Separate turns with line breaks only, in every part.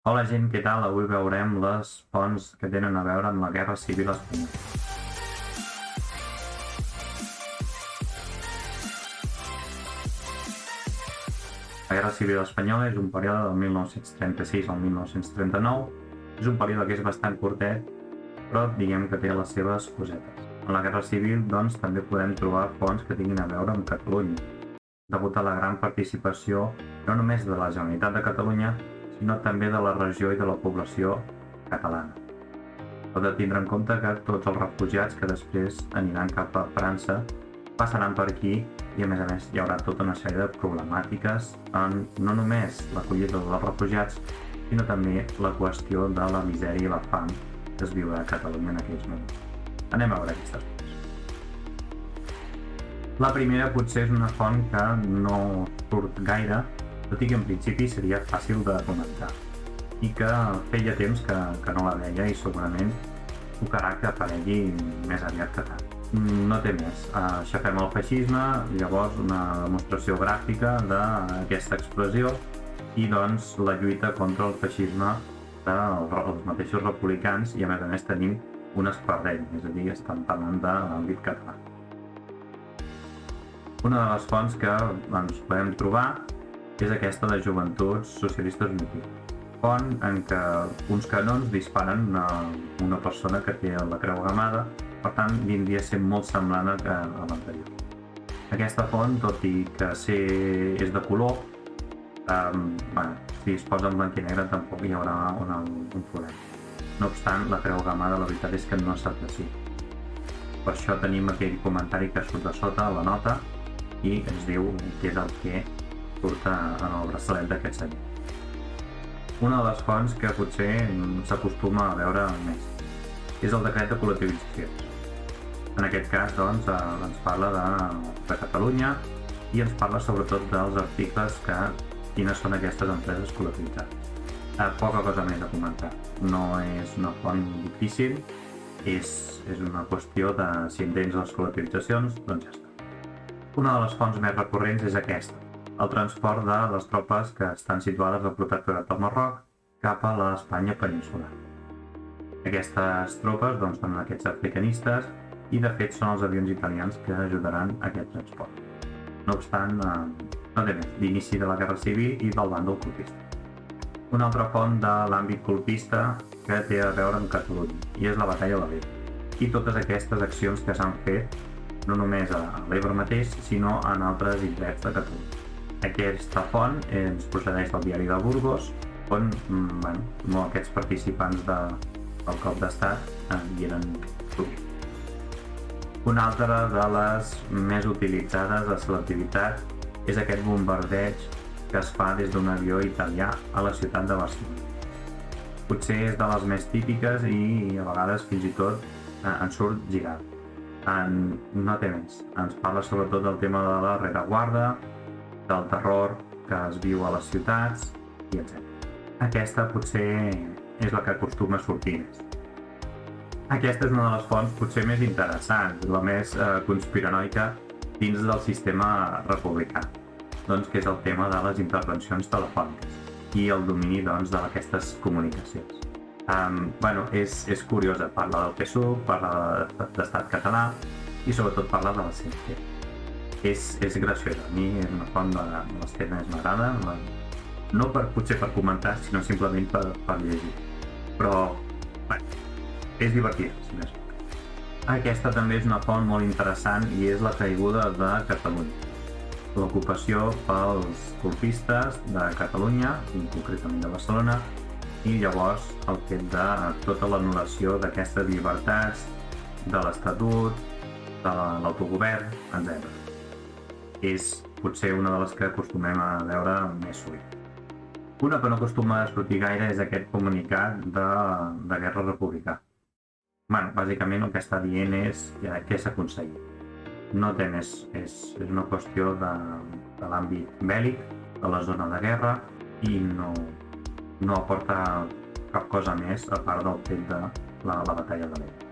Hola gent, què tal? Avui veurem les fonts que tenen a veure amb la Guerra Civil Espanyola. La Guerra Civil Espanyola és un període del 1936 al 1939. És un període que és bastant curtet, però diguem que té les seves cosetes. En la Guerra Civil, doncs, també podem trobar fonts que tinguin a veure amb Catalunya, degut a la gran participació no només de la Generalitat de Catalunya, sinó també de la regió i de la població catalana. Heu de tindre en compte que tots els refugiats que després aniran cap a França passaran per aquí i a més hi haurà tota una sèrie de problemàtiques en no només l'acollida dels refugiats, sinó també la qüestió de la misèria i la fam que es viurà a Catalunya en aquells moments. Anem a veure aquestes fonts. La primera potser és una font que no surt gaire, tot i que en principi seria fàcil de comentar i que feia temps que no la veia i segurament tocarà que aparegui més aviat que tard. No té més, aixafem el feixisme, llavors una demostració gràfica d'aquesta expressió i doncs la lluita contra el feixisme dels mateixos republicans i a més tenim un espardell, és a dir, estan parlant de l'àmbit català. Una de les fonts que ens podem trobar és aquesta de Joventuts Socialistes Unides, font en què uns canons disparen a una persona que té la creu gamada, per tant vindria a ser molt semblant a l'anterior. Aquesta font, tot i que és de color, si es posa en blanc i negre tampoc hi haurà un problema. No obstant, la creu gamada la veritat és que no s'aprecia. Per això tenim aquell comentari que surt de sota, la nota, i ens diu què és el que surt en el braçalet d'aquest senyor. Una de les fonts que potser s'acostuma a veure més és el decret de col·lectivització. En aquest cas, doncs, ens parla de Catalunya i ens parla sobretot dels articles quines són aquestes empreses col·lectivitzades. Poca cosa més a comentar. No és una font difícil, és una qüestió de si entens les col·lectivitzacions, doncs ja està. Una de les fonts més recurrents és aquesta, el transport de les tropes que estan situades al protectorat del Marroc cap a l'Espanya peninsular. Aquestes tropes són aquests africanistes i de fet són els avions italians que ajudaran a aquest transport. No obstant, no té més, d'inici de la Guerra Civil i del bàndol colpista. Una altra font de l'àmbit colpista que té a veure amb Catalunya i és la batalla de l'Ebre i totes aquestes accions que s'han fet no només a l'Ebre mateix, sinó en altres indrets de Catalunya. Aquesta font ens procedeix del diari de Burgos, on aquests participants del cop d'estat hi eren sovint. Una altra de les més utilitzades de selectivitat és aquest bombardeig que es fa des d'un avió italià a la ciutat de Barcelona. Potser és de les més típiques i a vegades fins i tot en surt girat. No té més, ens parla sobretot del tema de la rereguarda, del terror que es viu a les ciutats i etc. Aquesta potser és la que acostuma a sortir més. Aquesta és una de les fonts potser més interessants, la més conspiranoica dins del sistema republicà, que és el tema de les intervencions telefòniques i el domini d'aquestes comunicacions. És curiosa, parla del PSUV, parla d'estat català i sobretot parla de la CNT. És graciosa, a mi és una font de les que més m'agrada, no potser per comentar, sinó simplement per llegir. Però, és divertida, si més no. Aquesta també és una font molt interessant i és la caiguda de Catalunya. L'ocupació pels colpistes de Catalunya, i concretament de Barcelona, i llavors el fet de tota l'anul·lació d'aquestes llibertats, de l'Estatut, de l'autogovern, etc. És potser una de les que acostumem a veure més sovint. Una que no acostuma a sortir gaire és aquest comunicat de guerra republicà. Bàsicament el que està dient és què s'ha aconseguit. No té més, és una qüestió de l'àmbit bèl·lic, de la zona de guerra, i no aporta cap cosa més a part del fet de la batalla de l'Ebre.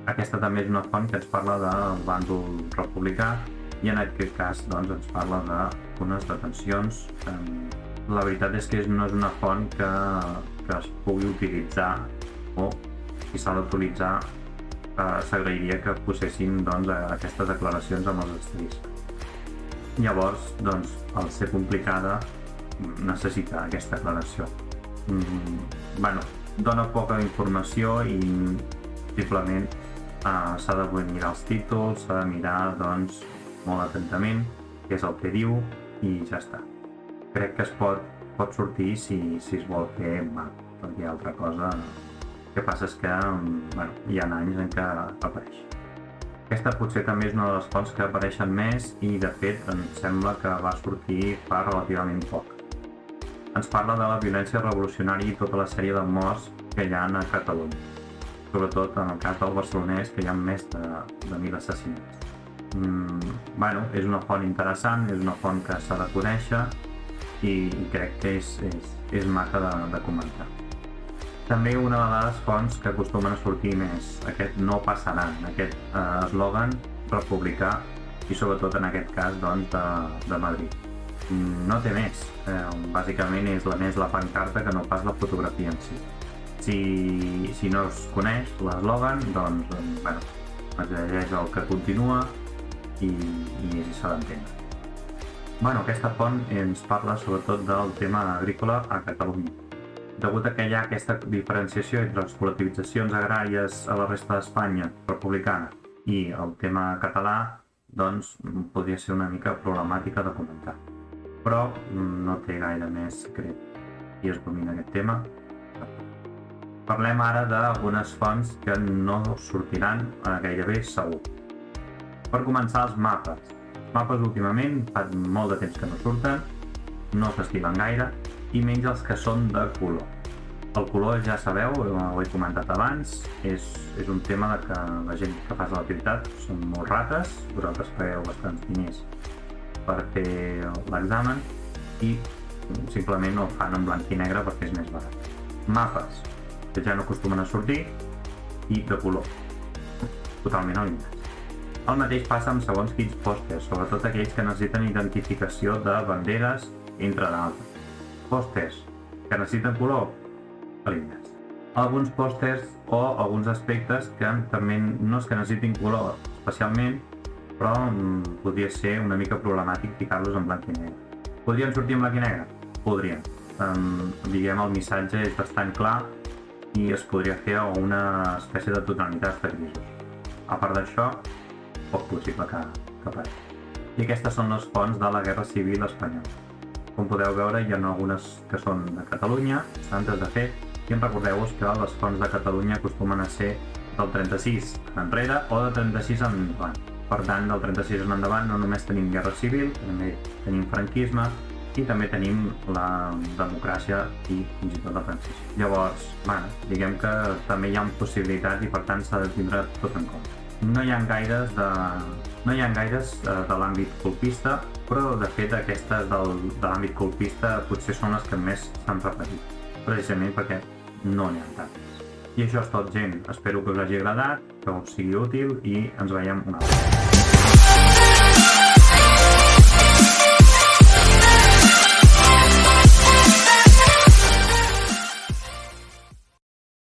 Aquesta també és una font que ens parla del bàndol republicà i en aquest cas ens parla d'unes detencions. La veritat és que no és una font que pugui utilitzar, o si s'ha d'utilitzar, s'agrairia que posessin doncs, aquestes declaracions amb els asteriscs. Llavors, doncs, al ser complicada, necessita aquesta declaració. Bueno, dona poca informació i simplement s'ha de mirar els títols, s'ha de mirar doncs, molt atentament què és el que diu i ja està. Crec que es pot sortir si es vol fer mal, perquè hi ha altra cosa. El que passa és que hi ha anys en què apareix. Aquesta potser també és una de les fonts que apareixen més i de fet em sembla que va sortir fa relativament poc. Ens parla de la violència revolucionària i tota la sèrie de morts que hi ha a Catalunya. Sobretot en el cas del barcelonès, que hi ha més de 1.000 assassinats. És una font interessant, és una font que s'ha de conèixer i crec que és maca de comentar. També una de les fonts que acostumen a sortir més, aquest no passaran, aquest eslògan republicà i sobretot en aquest cas doncs, de Madrid. No té més, bàsicament és més la pancarta que no pas la fotografia en si. Si no es coneix l'eslògan, doncs es llegeix el que continua i s'ha d'entendre. Aquesta font ens parla sobretot del tema agrícola a Catalunya. Degut a que hi ha aquesta diferenciació entre les col·lectivitzacions agràries a la resta d'Espanya republicana i el tema català, doncs podria ser una mica problemàtica de comentar. Però no té gaire més secret qui es domina aquest tema. Parlem ara d'algunes fonts que no sortiran gairebé segur. Per començar, els mapes. Els mapes últimament fa molt de temps que no surten, no s'estilen gaire, i menys els que són de color. El color, ja sabeu, ho he comentat abans, és un tema de que la gent que fa l'activitat són molt rates, vosaltres pagueu bastants diners per fer l'examen i simplement no el fan en blanc i negre perquè és més barat. Mapes, que ja no acostumen a sortir, i de color, totalment eliminats. El mateix passa amb segons quins pòsters, sobretot aquells que necessiten identificació de banderes, entre d'altres. Pòsters que necessiten color, eliminats. Alguns pòsters o alguns aspectes que també no és que necessitin color especialment, però podria ser una mica problemàtic ficar-los en blanc i negre. Podrien sortir en blanc i negre? Podrien. Diguem, el missatge és bastant clar i es podria fer una espècie de tonalitats de grisos. A part d'això, poc possible que aparegui. I aquestes són les fonts de la Guerra Civil Espanyola. Com podeu veure, hi ha algunes que són de Catalunya, tantes de fet, i recordeu-vos que les fonts de Catalunya acostumen a ser del 36 enrere o del 36 en endavant. Per tant, del 36 en endavant no només tenim Guerra Civil, també tenim franquisme i també tenim la democràcia i fins i tot la transició. Llavors, diguem que també hi ha possibilitat i per tant s'ha de tindre tot en compte. No hi ha gaires de l'àmbit colpista, però de fet aquestes de l'àmbit colpista potser són les que més s'han repetit, precisament perquè no n'hi ha tantes. I això és tot, gent. Espero que us hagi agradat, que us sigui útil i ens veiem una altra vegada.